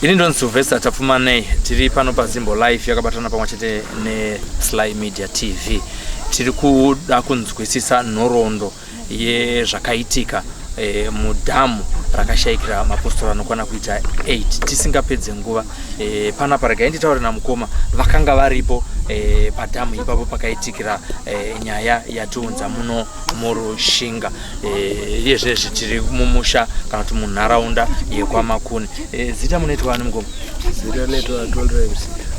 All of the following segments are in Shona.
Ini ndo Sylvester Tafumanei, tiri pano pa Zimbo Live yakabatana pamwe chete ne Sly Media TV. Tiri kuda kunzwisisa nhoroondo ye zvakaitika mudhamu rakashayikira mapostora anokwana kuita 8 tisingapedze nguva. Panapa rega nditaure namukoma vakanga varipo padhamu ipapo pakaitikira nyaya yatiunza muno murushinga. Yezvezvi tiri mumusha kana kuti munharaunda yekwamakuni. Zita munoitwa ani mukoma? Zita noitwa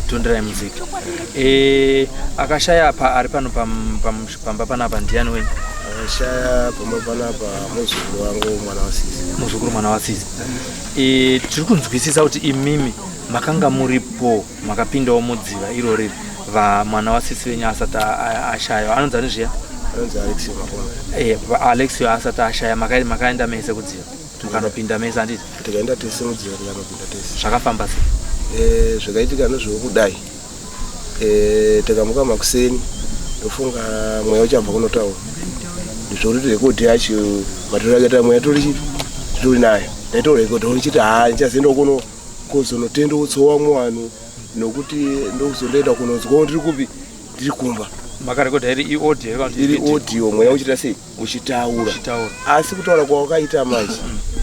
Tondera muzika. Akashaya ari pano pamba panapa ndiani wenyu? Akashaya panapa muzukuru wangu mwana wa sisi. Muzukuru mwana wa sisi. Tiri kunzwisisa kuti imimi makanga muripo makapindawo mudziva iro riri mwana wa sisi wenyu asati ashaya. Anonzi zviya? Anonzi Alexio Makona. Alexio asati ashaya makaenda mese kudziva. Mukanopinda mese handiti? Tikaenda tese mudziva tikanopinda tese. Zvakafamba sei? Zvakaitika nezvekudai. Tikamuka makuseni ndofunga mweya uchabva kunotaura. Ndizvori rekodhi yacho matorakaita mweya tori nayo. Ndaitorekodhi tori chiti ndichazoenda kuno kuzonotenda utsowa muwanhu nokuti ndokuzondoenda kunonzwa ndiri kupi ndiri kumba. Makarekodha iri audio kana iri audio mweya uchita sei uchitaura. Asi kutaura kwawakaita manje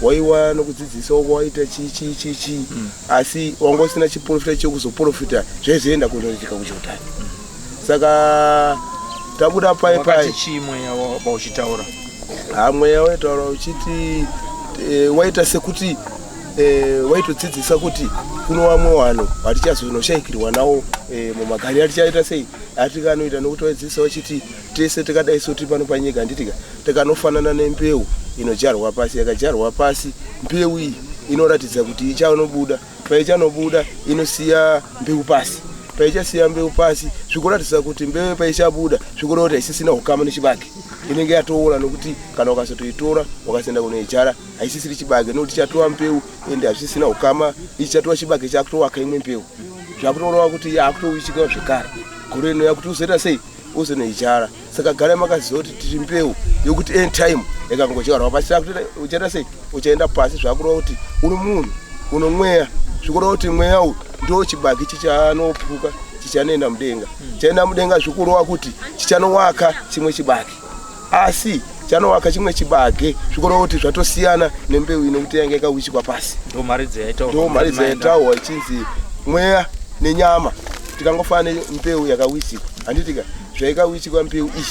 waiwa nokudzidzisa waita chi asi wangosina chiprofita chekuzoprofita zvezoenda kunoitika kuchotani. Saka tabuda pai chimweya wauchitaura. Mweya waitaura uchiti waita sekuti waitodzidzisa kuti kuno vamwe vanhu vatichazonoshayikirwa nawo mumagari atichaita sei atikanoita nokuti waidzidzisa wachiti tese tikadai soti pano panyika nditika tikanofanana nembeu inodyarwa pasi. Yakadyarwa pasi mbeu iyi inoratidza kuti ichanobuda. Paichanobuda inosiya mbeu pasi. Paichasiya mbeu pasi zvikuratidza kuti mbeu paichabuda zvikureva kuti haisisina ukama nechibage. Inenge yatoora nokuti kana ukazotoitora wakazoenda kunoidyara haisisiri chibage nokuti chatova mbeu ende hazvisisina ukama. Ichi chatova chibage chakutovaka imwe mbeu. Zvakutoreva kuti yakutoichikawo zvekare. Gore ino yakuti uzoita sei uzonoidyara. Saka gara makaziva kuti tiri mbeu yokuti end time yakangodyarwa pasi. Uchaita sei uchaenda pasi. Zvakureva kuti uri munhu uno mweya. Zvikureva kuti mweya uyu ndo chibage chichanopuka chichanoenda mudenga. Chaenda mudenga zvikureva kuti chichanowaka chimwe chibage. Asi chanowaka chimwe chibage zvikureva kuti zvatosiyana nembeu inokuti yanga yakawishikwa pasi. Ndo mari dzaitaurwa ichinzi mweya nenyama tikangofana mbeu yakawishikwa. Handitika zvaikawishikwa mbeu iyi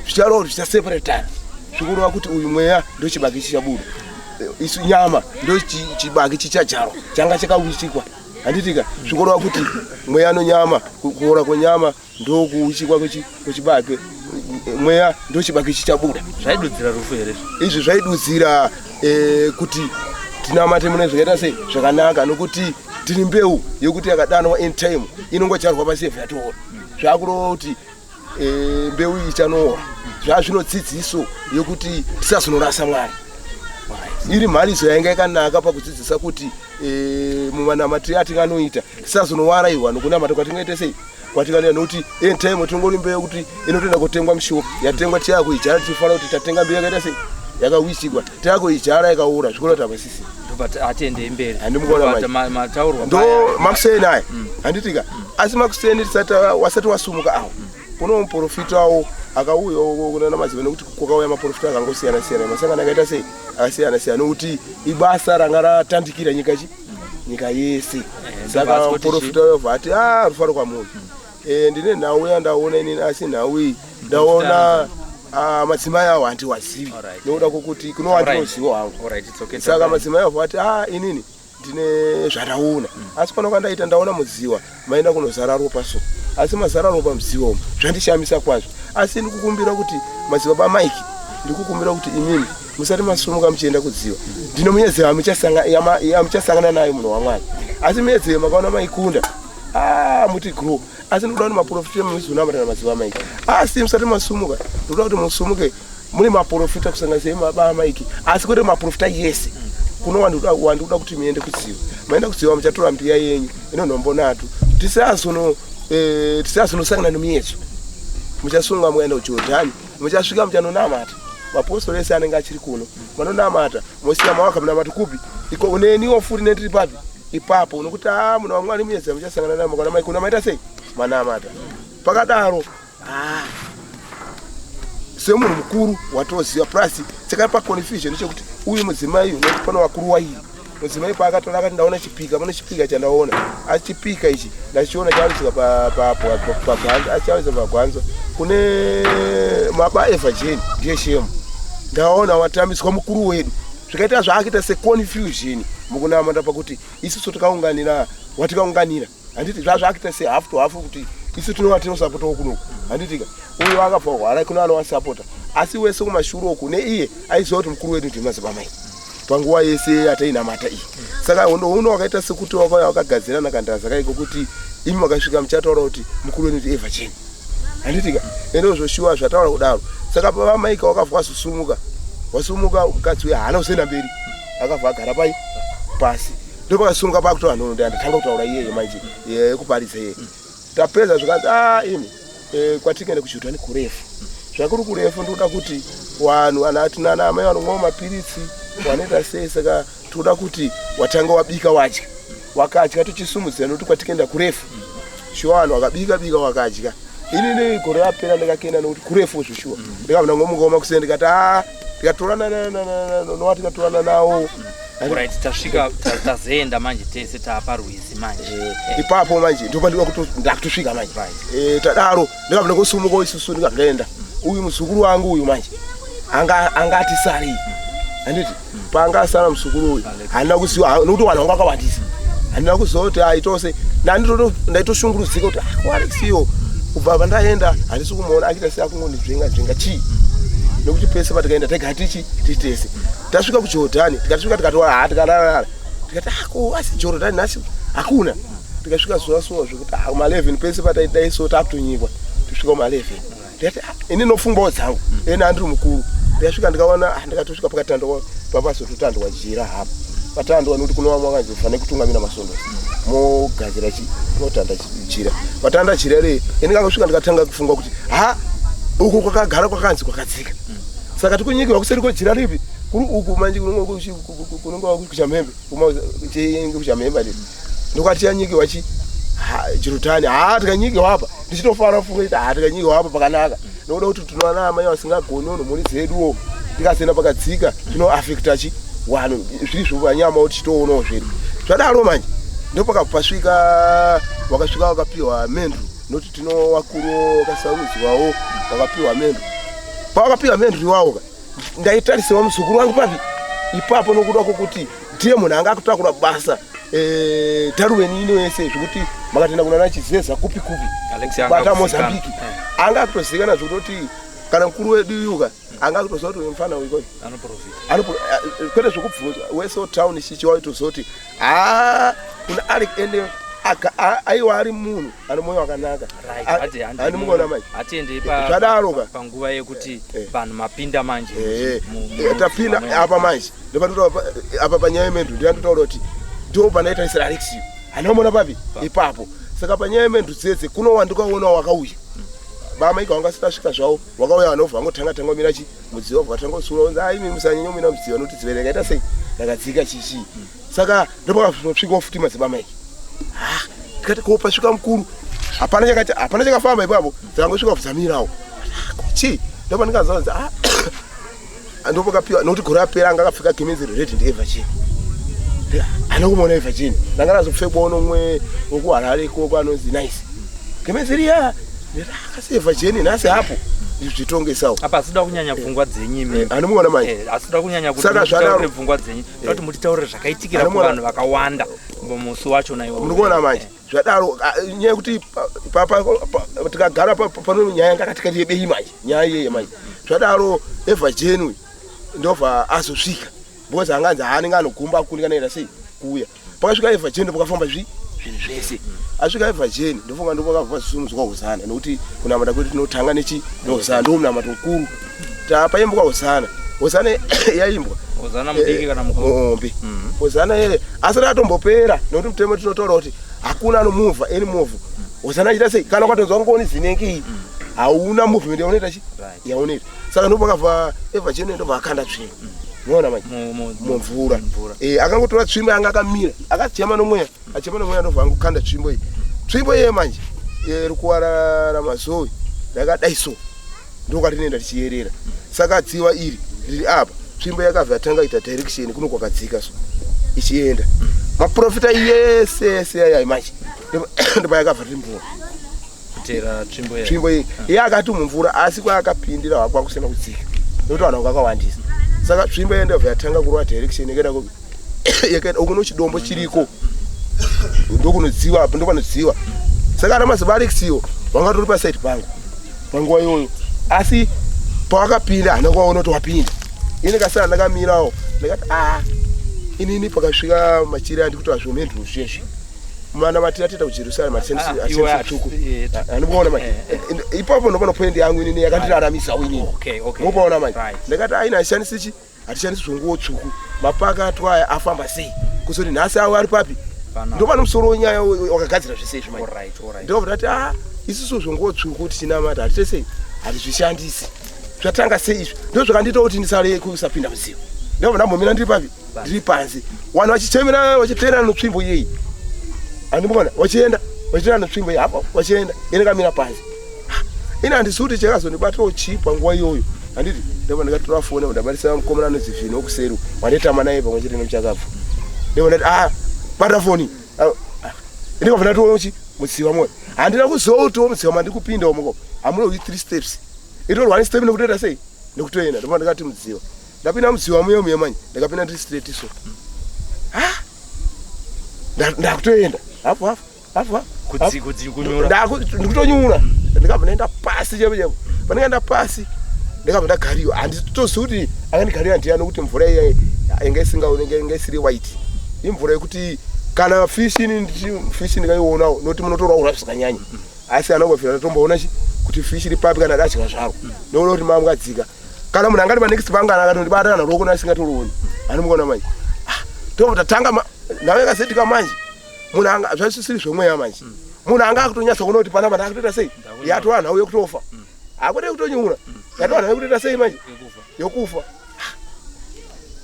zvichareva kuti zvichaseparatana. Zvikureva kuti uyu mweya ndo chibage chichabuda. Isu nyama ndo chibage chichadyarwa changa chakawishikwa. Handitika zvikureva kuti mweya nonyama kuora kwenyama ndo kuwishikwa kwechibage. Mweya ndo chibage chichabuda. Zvaidudzira rufu here? Izvi zvaidudzira kuti tinamate mune zvakaita sei zvakanaka nokuti tiri mbeu yokuti yakadanwa end time inongodyarwa pasi yevhu yatoora. Zvakureva kuti mbeu iyi ichanoora. Zvazvinodzidziso yokuti tisazonorasa Mwari. Iri mhariso yainga yakanaka pakudzidzisa kuti mumanamatiri atinganoita tisazonowarairwa nokunamata kwatingaita sei kwatinganoita nokuti end time tingori mbeu kuti inotoenda kutengwa mushopu. Yatengwa tiyakuidyara tichifanira kuti tatenga mbeu yakaita sei yakawishikwa. Takuidyara yakaora zvikureva kuti hapasisi. Atiende mberi. Handimukona mataurwa ndo makuseni aya. Handitika asi makuseni wasati wasumuka awo kuno muporofitawo akauyawo kunana madziva nokuti kwakauya maporofita akangosiyana siyana. Masangano akaita sei akasiyana siyana nokuti ibasa ranga ratandikira nyika yese. Saka muporofita webva ati rufaro kwamunhu. Ndine nhau yandaona inini asi nhau iyi ndaona madzimai awo handiwazivi nokuda kwokuti kuno wandinoziva hangu. Saka madzimai awo ati inini ndine zvandaona asi pano kandaita ndaona mudziva maenda kunozara ropa so. Asi mazara ropa mudziva umu zvandishamisa kwazvo. Asi ndikukumbira kuti madzibaba maiki ndikukumbira kuti imimi musati masumuka muchienda kudziva ndino munyedzeva muchasangana nayo munhu waMwari. Asi munyedzeva makaona maikunda muti grow. Asi ndikuda kuti maprofita muzonamata madzibaba maiki. Asi musati masumuka ndikuda kuti musumuke mune maprofita kusanganisira mababa maiki asi kwete maprofita yese. Kuno wanduda kuti muende kudziva. Maenda kudziva muchatora mbiya yenyu inonhombonatu tisazonosangana nemuyedzo. Muchasunga muenda kuJordani muchasvika muchanonamata. Mapostori ese anenge achiri kuno manonamata mosiya mawaka munamata kupi iko uneniwo futi netiri papi ipapo unokuti muno wamwari muyedza muchasangana naye mukana mai kuna maita sei manamata pakadaro semunhu mukuru watoziva plus tsakapa confusion chekuti uyu mudzimai unoti pano vakuru wairi mudzimai paakatora akati ndaona chipika mune chipika chandaona achipika ichi ndachiona chawisika pagwanza achawisa pagwanza kune maba evageni ndiye shemu ndaona watamiswa mukuru wedu zvikaita zvaakaita seconfusion mukunamata pakuti isusu tikaunganira watikaunganira handiti zvazvaakaita sehalf to half kuti isu tinova tinosapotawo kunoku handitika uyu akabva hwara kuno anovasapota asi wese kumashure uku neiye aiziva kuti mukuru wedu ndimadzibamai panguva yese atainamata iyi saka uno wakaita sekuti wakagadzirana kandaza kaiko kuti imi makasvika muchataura kuti mukuru wedu ndi evageni handitika ende zvoshuwa zvataura kudaro saka pavamaika wakabva wasumuka mukadzi uya haana kuzoenda mberi akabva agara pasi ndopakasumuka pakuti vanhu ndatanga kutaura iyeye manje yekuparidza iyeye tapedza zvikanzi imi kwatingende kuchiutani kurefu zvakuri kurefu ndoda kuti vanhu anatina amai vanomwawo mapiritsi wanoita sei saka toda kuti watanga wabika wadya wakadya tichisumudzira nokuti kwatingenda kurefu shuwa vanhu wakabika wakadya ini gore rapera ndikakenda nokuti kurefu zvishuwa ndikabva ngomugoma kusenda ndikati tikatorana nawo right tasvika tazoenda manje tese taparwizi manje ipapo manje ndopandika kuti ndakutosvika manje tadaro ndikabva ngosumuka isusu ndikabvaenda uyu muzukuru wangu uyu manje angati sari handiti paangasara muzukuru uyu handina kuziva nokuti vanhu vanga vakawandisa handina kuziva kuti aitose ndaitoshungurudzika kuti warisiyo kubva pandaenda handisi kumuona achiita seakungondizvenga chii nokuti pese patikaenda tagara tichitese tasvika kuJordani tikasvika tikatoa tikararara tikati asi Jordan nasi hakuna tikasvika zuva zvekuti ma11 pese pataiso takutonyikwa tusvika ma11 ndikati ini nofungwawo dzangu eni handiri mukuru ndikasvika ndikaona ndikatosvika pakatandwa papazototandwa jira hapa patandwa nokuti kuno mwakanzofanira kutungamira masondosi mogadzira notanda jira patanda jira re ini kangasvika ndikatanga kufunga kuti uku kwakagara kwakanzi kwakadzika saka tikunyikiwa kuseri kwejira ripi kuri uku manje kunonga kuchamhembe kuchamhembe ndi ndokati yanyikiwa Jordan tikanyikiwa hapa ndichitofara funga kuti tikanyikiwa hapa pakanaka nokuda kuti tinoona amai vasingagoni mhuri dzeduwo tikasenda pakadzika tinoafekta vanhu zvizvo panyama kuti titoonawo zvedu zvadaro manje ndopakapasvika wakasvika wakapiwa mendru nokuti tino vakuru wakasarudzwawo wakapiwa mendru pawakapiwa mendru iwawo ndaitarisirwa muzukuru wangu papi ipapo nokuda kwokuti ndiye munhu anga akutakura basa taruweni ino yese zvekuti makatoenda kunana chizeza kupi bata Mozambique anga akutozivikana zvekutoti kana mukuru wedu yuka anga akutoziva kuti mufana uyu kwete zvekubvunzwa wese town chichiwaitozoti kuna ari ende aiwa ari munhu ane mwoyo wakanaka andimugona manje zvadaroka panguva yekuti vanhu mapinda manje tapinda apa manje ndopanotaura apa panyaya yemendru ndiyandotaura kuti ndo panaitarisira alexio anomona papi ipapo saka panyaya yemendru dzedze kuno wandikaonawo wakauya bamaika wanga sitasvika zvavo wakauya vanobva vangotanga mira mudziva bvatanga usura unzi imi musanyanya mina mudziva nokuti dziva rakaita sei rakadzika chichi saka ndopakasvikawo futi madzibamaiki tikati kopasvika mukuru hapana chakafamba ipapo dzakangosvika kudzamirawo chi ndopandikazaza ndopakapiwa nokuti gore rapera anga akapfeka gemenzero redi ndievachini anokumona evachini ndanga razopfekwawo nomwe wokuharare koko anonzi nice gemenzeri akasevachini nhasi hapo zvitongesawo apa asida kunyanya pfungwa dzenyu anomugona manje asida kunyanya kuti pfungwa dzenyu kuti mutitaurire zvakaitikira kuvanhu vakawanda musi wachona iwo munogona manje zvadaro nyaya yekuti tikagara pano nyaya yanga katikati yebei manje nyaya iyeye manje zvadaro evageni ndobva azosvika because anganzi haanenge anogumba kukulikanaira sei kuuya pakasvika evageni pakafamba zvinhu zvese asvika evageni ndofunga ndopakabva zvisumudzwa Hosana nokuti kunamata kuti tinotanga nehosana ndomunamato mukuru tapaimbwa Hosana yaimbwa Hosana mudiki kana mukombe Hosana asati atombopera nokuti mutemo tinotaura kuti hakuna anomuvha eni movha Hosana achita sei kana kwatonzwa ngoni zinengi hauna movement yaunoita yaunoita saka ndopakabva evageni ndobva akanda tsvina unoona manje mumvura akangotora tsvimbo yanga akamira akachema nomweya ndobva angokanda tsvimbo iyi manje iri kuwarara mazoe rakadai so ndokwati nenda tichiyerera saka dziva iri riri apa tsvimbo yakabva yatanga ita direction kuno kwakadzika so ichienda maprofita yese ayai manje ndipo yakabva timbura kutera tsvimbo iyi iye akati mumvura asi kwaakapindira hako akusina kudzika nokuti vanhu vakawandisa saka tsvimbo iyi ndobva yatanga kurova direction yakaenda ukuno chidombo chiriko ndokunodziva apo ndopanodziva saka ana maziva alexiwo wanga tori paside pangu panguva iyoyo asi pawakapinda hana kuvaona kuti wapinda ini kasana ndakamirawo ndakati inini pakasvika machiri andikuti azvomendru zvesve mana matiratiita kujerusarema atisituku andikuona manje ipapo ndopano point yangu inini yakandiraramisawo inini mopaona manje ndakati aina hatishandisichi hatishandisi zvonguwo tsvuku mapaka atwaya afamba sei kuzoti nhasi awo ari papi ndopano musoro wenyaya wakagadzira zvese izvi manje ndobva tati isusu zvonguwo tsvuku tichinamata hatitesei hatizvishandisi zvatanga sei izvi ndo zvakandiita kuti ndisare kusapinda mudziva ndobva ndambomira ndiri papi ndiri pansi vanhu vachichemera vachiteerana notsvimbo iyeyi andimboona wachienda notsvimbo iyi apo wachienda ine kamira pansi ine handisi kuti chakazondibatawo chipa nguva iyoyo handiti ndobva ndikatora foni ndabatisa mukomana anozivhini wokuseri wanetama naye pamwe chete nemuchakabva ndobva ndati bata foni ndikabva ndatochi mudziva moyo handina kuzoutiwo mudziva mandiri kupindawo moko hamunowi 3 steps itori 1 step nekutoita sei nekutoenda ndobva ndikati mudziva ndapinda mudziva muye manje ndikapinda ndiri straight so ndakutoenda hapo ndikutonyura ndikabva ndaenda pasi chepo pandikaenda pasi ndikabva ndagariwa handitozivi kuti angandigarira ndiyani nokuti mvura iya inga isingaoneke inga isiri white imvura yekuti kana fishi ndikaionawo nokuti munotoraura zvisakanyanya asi anongofira ndatomboona kuti fishi iri papi kana adadya zvaro noona kuti mamukadzika kana munhu angati panext pangana akatondibata kana ruoko nasingatorioni anomuona manje ndobva tatanga nawe yakazedika manje munhu anga zvasisiri zvomweya manje munhu anga akutonyatsa kuona kuti panapa ndakutoita sei yatova nhau yekutofa akuti kutonyura yatova nhau yekutoita sei manje yokufa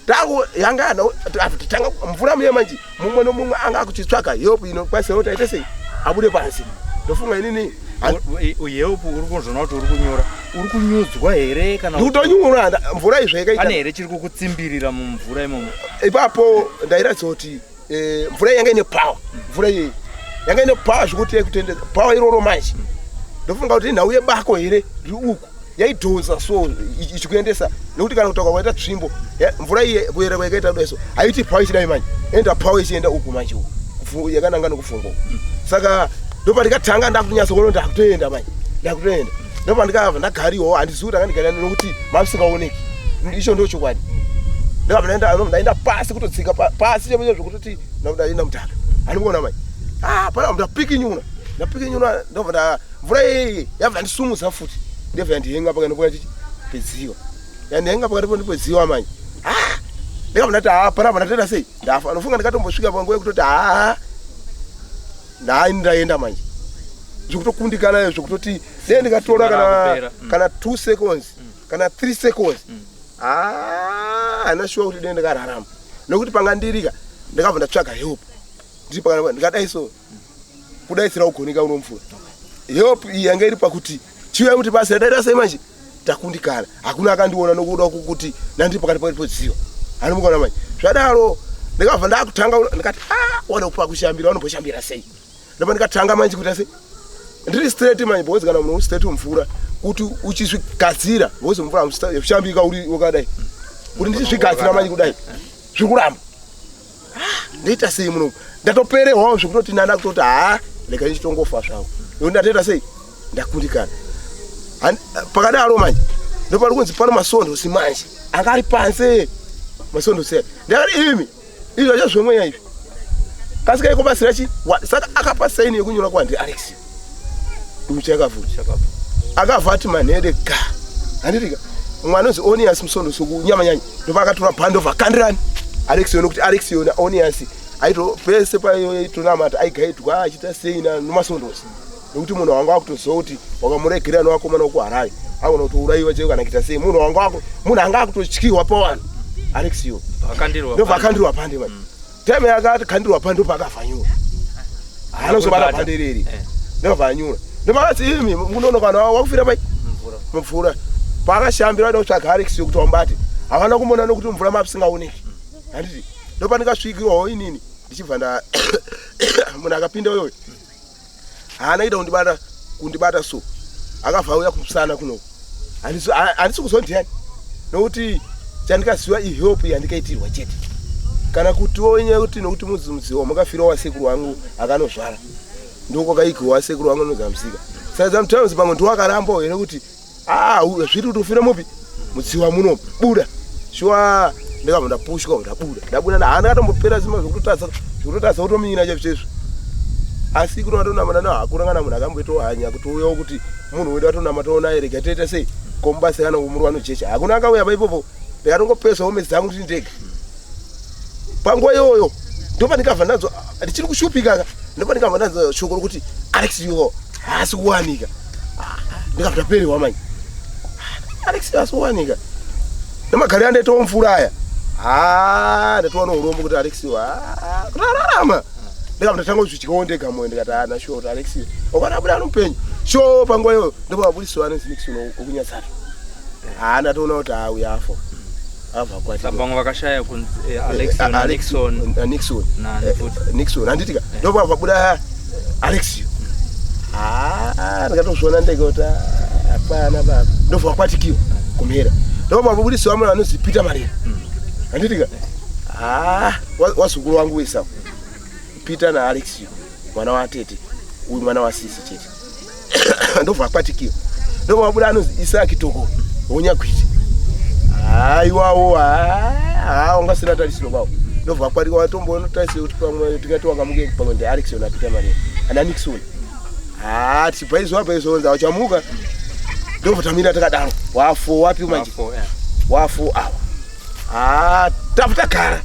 tangu yanga tatanga mvura muye manje mumwe nomumwe anga akuchitsvaga help inokwanisa kuti aite sei abude pasi ndofunga inini uyepo uri kuzvona kuti uri kunyura uri kunyudzwa here kana ndikutonyura mvura izvo yakaita pane here chiri kukutsimbirira mumvura imomo ipapo ndairatidza kuti mvura yanga ine power mvura iyi yanga ine power zvekuti yaikutendeza power iroro manje ndofunga kuti nhau yebako here riri uku yaidhonza so ichikuendesa nekuti kana kutaura kwaita tsvimbo mvura iyi kuyera kwayakaita kudaiso haiti power ichidai manje enda power ichienda uku manje yakananga nokufungwa saka ndopa ndikatanga ndakunyatsa kuona kuti ndakutoenda manje ndakutoenda ndopa ndikabva ndagariwawo handizivi kuti angandigarira nokuti mavisingaoneki icho ndo chokwadi ndikabva ndaenda pasi kutotsika pasi chemwe zvekutoti ndaenda mutaka andikuona manje pana ndapikinyuna ndobva mvura iyi yabva ndisumudza futi ndebva yandihenga pakati pokati pedziwa yandihenga pakati po ndipedziwa manje ndikabva ndati panapa ndatoita sei ndafa ndofunga ndikatombosvika panguva yekutoti ndaenda manje zvekutokundikana zvekutoti dei ndikatora kana 2 seconds kana 3 seconds hanashuwa kuti dei ndikararama nokuti pangandirika ndikabva ndatsvaga help ndikadai so kudaisira kugonika uno mvura help iyi yanga iri pakuti chiuya kuti basa radaita sei manje takundikana hakuna akandiona nokuda kuti ndandiri pakati podziwa anomukaona manje zvadaro ndikabva ndakutanga ndikati wada kupa kushambira unomboshambira sei ndopa ndikatanga manje kuita sei ndiri straight manje because kana munhu straight mvura kuti uchizvigadzira because mvura yoshambika uri wakadai kuti ndichizvigadzira manje kudai zvikuramba ndoita sei muno ndatoperehwawo zvekutoti nanda kutoti rega ndichitongofa zvangu nokuti ndatoita sei ndakundikana pakadaro manje ndopari kunzi pano masondosi manje anga ari panze masondosi ndakati imi izvi zvachazvomweya izvi kasikaikobasira chi saka akapa saini yekunyora kwandiri Alex umuchakavhura akabva ati manhede ga handitika mwana uzi onias musondosi kunyamanyanya ndopa akatora bhando vakandirani Alex yona kuti Alex yona onias aito pese paitonamata aigaidwa achita seina nomasondosi nokuti munhu wanga wakutoziva kuti wakamuregerera nowakomana wokuharare agona kutouraiwa cheko kana kuita sei munhu anga akutotyiwa pavanhu Alexio akandirwa ndo vakandirwa pande manje time yakati kandirwa pande pakafanyura anozobara pande riri ndo vanyura ndo vakati imi munono kana wakufira pai mvura pakashambira ndo tsvaga Alexio kuti wambati havana kumona nokuti mvura mapisingaoneki handiti ndo pandikasvikirwawo inini ndichibva nda munhu akapinda uyoyo haanaida kundibata so akabva uya kumusana kuno handisi kuzondiyani nokuti chandikaziva ihelp yandikaitirwa chete kana kuti onye kuti nokuti mudziva makafira wasekuru wangu akanozvara ndoko kaikiwa sekuru wangu anozamsika saka sometimes pamwe ndiwakarambawo here kuti zviri kuti ufire mupi mudziva muno buda shuwa ndikabva ndapushwa ndabuda haana katombopera zima zvokutotadza kutominyina chezvo asi kuti watonamata nahakurangana munhu akamboitohanya kuti uyawo kuti munhu wedu watonamataona erega toita sei kombasa kana kumuri wanojecha hakuna akauya paipopo ndikatongopesawo mesi dzangu kuti ndege panguva iyoyo ndopandikabva nadzo ndichiri kushupika ndopandikabva nadzo shoko rokuti Alexio haasi kuwanika ndikabva ndaperewa manje Alexio haasi kuwanika nemagari andaitawo mvura aya ndatowana urombo kuti Alexio kutararama ndikabva ndatanga kuzvityikawo ndega moyo ndikati nashuwa kuti Alexio wakadabuda anomupenyu sho panguva iyoyo ndopabudisiwa nezinixon okunyatsata ndatoona kuti uya afa abva kwati vamwe vakashaya kunzi Nixon handitika ndobva pabuda Alexio ndikatozviona ndega kuti hapana baba ndobva wakwatikiwa kumhera ndobva pabudisiwa munhu anonzi Peter Marera handitika wazukuru wangu wesawo Peter naAlexio mwana watete uyu mwana wasisi chete ndobva akwatikiwa ndobva pabuda anonzi Isaki Toko onyakwiti iwawo ungasina tarisiro bawo ndobva kwatika watomboona tarisiro kuti pamwe tikati wakamuke pamwe ndiAlexio naPeter Marera ana Nixon tipaizonza wachamuka ndobva tamira takadaro wafo wapi manje wafo awa tabva tagara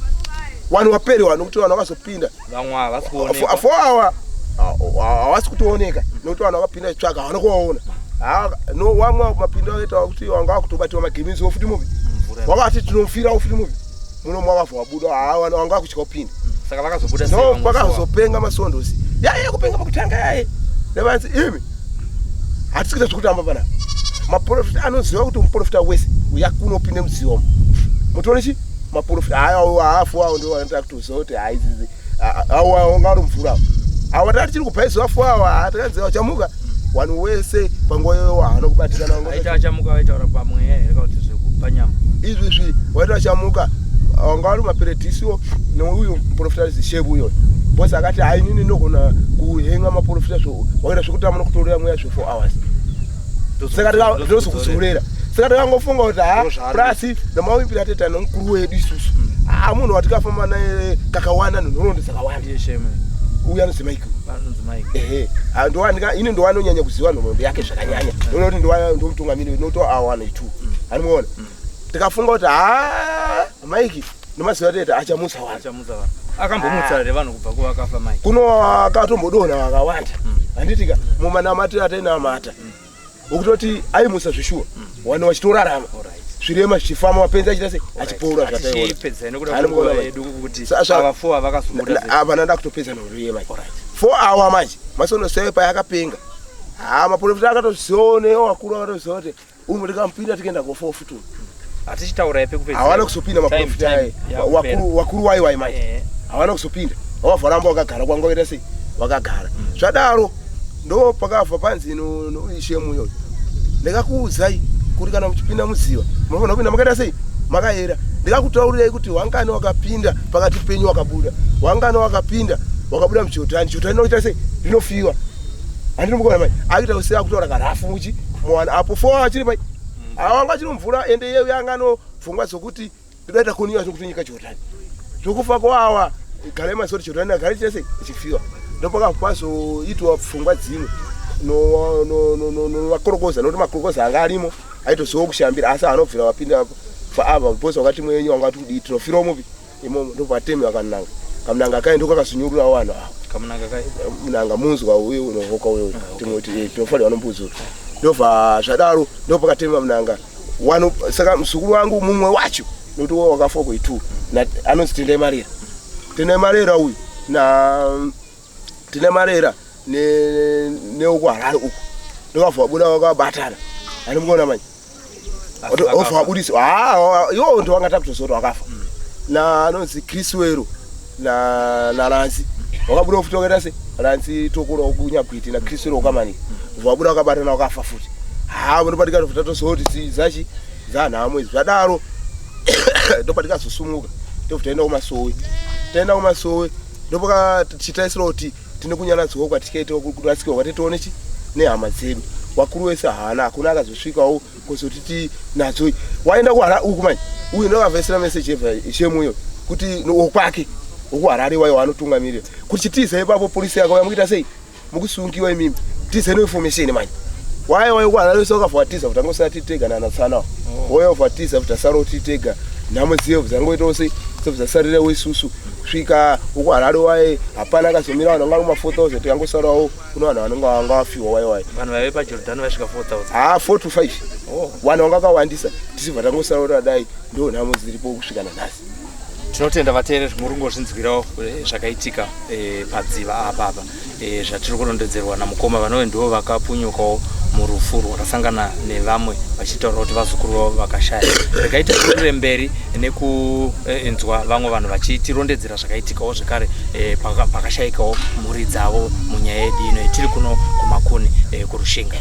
vanhu waperiwa nokuti vanhu vakazopinda vamwe havasi kuoneka afo awa havasi kutooneka nokuti vanhu vakapinda chitsvaga havana kuvaona wamwe mapinda aitawa kuti wanga wakutobatiwa mageminzi wofuti muvi wakati tinomufira wofuti muvi muno mwakabva wabuda vanhu vanga vakutya kupinda saka vakazobuda vakazopenga masondosi yaye kupenga pakutanga yaye nevanzi imi hatisi kuita zvekutamba panapa maprofita anoziva kuti muprofita wese uya kunopinde mudziva mutoone chi maprofita haafu awo ndo vanoita kutoziva kuti haizizi ngari mvura awo tati tiri kubhaiziva afu awo hatakanziva wachamuka vanhu wese panguva iyoyo haana kubatikana aita achamuka vaitaura pamwe rekakuti zvekupa nyama izvizvi waita achamuka wanga vari maperedhisiwo neuyu muprofita zishevu iyoyo bosi akati hai inini ndogona kuhenga maprofita waita zvekuti amuna kutorera mweya zve4 hours saka ndinozokuzorera saka ndakangofunga kuti prasi namawimbiri ateta nomukuru wedu isusu munhu watikafamba naye kakawanda nenhoroondo dzakawanda uya anonzi Mike ini ndo anonyanya kuziva nhoroondo yake zvakanyanya ndoona kuti ndomutungamiri noto awana itu anomuona tikafunga kuti Mike nomaziva teta achamusa vanhu akambomutsa revanhu kubva kuvakafa Mike kuno akatombodonha vakawanda handitika mumanamatiro atainamata ukutoti aimusa zvishuwa vanhu vachitorarama zvirema zvichifamba mapenzi achita sei achipfuura zvataapana nda kutopedza norema 4 hour manje masondosei payakapenga maprofita akatozionewo wakuru akatoziva kuti umu tikamupinda tikaenda ko4 futu hatichitaura ipe hawana kuzopinda maprofita wakuru waiwai manje hawana kuzopinda wavharamba wakagara kwanga waita sei wakagara zvadaro ndo pakabva panzi noishemu iyoyo ndikakuudzai kuti kana muchipinda mudziva munofana kupinda makaita sei makayera ndikakutaurirai kuti wangani wakapinda pakati penyu wakabuda wangani wakabuda muchiotani nokuita sei rinofiwa handinomukaona mai akuita kusea kutaura karafu muchi mwana apo 4 achiri pai awanga chiri mvura ende yeyo yanganopfungwa zokuti ndidaita kuniwa zokuti nyika chiotani zvokufa kwawa gare masori chiotani agare chita sei chifiwa ndopakakwazoitwa pfungwa dzimwe novakorokoza nokuti makorokoza anga arimo aitoziva kushambira asi anobvira vapinda paava bosi wakati mwenyu wanga kuti tinofirawo mupi imomo ndopatemi vakananga kamunanga akaenda kakazonyururawo vanhu avo munanga munzwa uyu unohoka uyo timoti tinofanira vanombuzura ndobva zvadaro ndopakatema munanga saka muzukuru wangu mumwe wacho nokuti wakafa kwaitu anonzi tendai marera. Tendai marera uyu tendai marera neuku Harare uku ndokabva wabuda wakabatana ani mukuona manje obva wabudisa iwo ndo wangata kutozota wakafa na anonzi Chris Wero na Ranzi wakabuda futi wakaita se Ranzi tokura kunyabwiti na Chris Wero wakamanika obva wabuda wakabatana wakafa futi munopatika futi tatozoti zachi zanhamwe zvadaro ndopatika zosumuka ndofuti taenda kumasowe ndopakachitaisira kuti tine kunyaradzwa kwatikaita kurasikirwa kwati tione chi nehama dzedu wakuru wese hana hakuna akazosvikawo kuzoti tinadzo waenda kuHarare uku manje uyu ndokavhesera meseji chemuyo kuti okwake okuHarare wayo wanotungamirira kuti chitiza ipapo polisi yakauya mukuita sei mukusungiwa imimi tize noinformation manje wayo kuHarare wese wakabva watiza kuti angosara titega nanatsanawo wayo wabva watiza kuti asara titega namudziva kuti angoitawo sei sebvasarira wesusu svika ukuHarare waye hapana akazomira vanhu vanga 4000 angosarawo kuno vanhu vanenge vanga vafiwa waye vanhu vaive paJordan vasvika 4000 4 to 5 vanhu vanga vakawandisa tisibva tangosarawo tadai ndo nhamo dziripo kusvika nanhasi. Tinotenda vateereri muri kungozvinzwirawo zvakaitika padziva apapa zvatiri kurondedzerwa namukoma vanove ndivo vakapunyukawo murufu rwakasangana nevamwe vachitaura kuti vazukuru vavo vakashaya. Regai tikurire mberi nekuenzwa vamwe vanhu vachitirondedzera zvakaitikawo zvekare pakashayikawo mhuri dzavo munyaya yedu ino tiri kuno kumakuni kurushinga.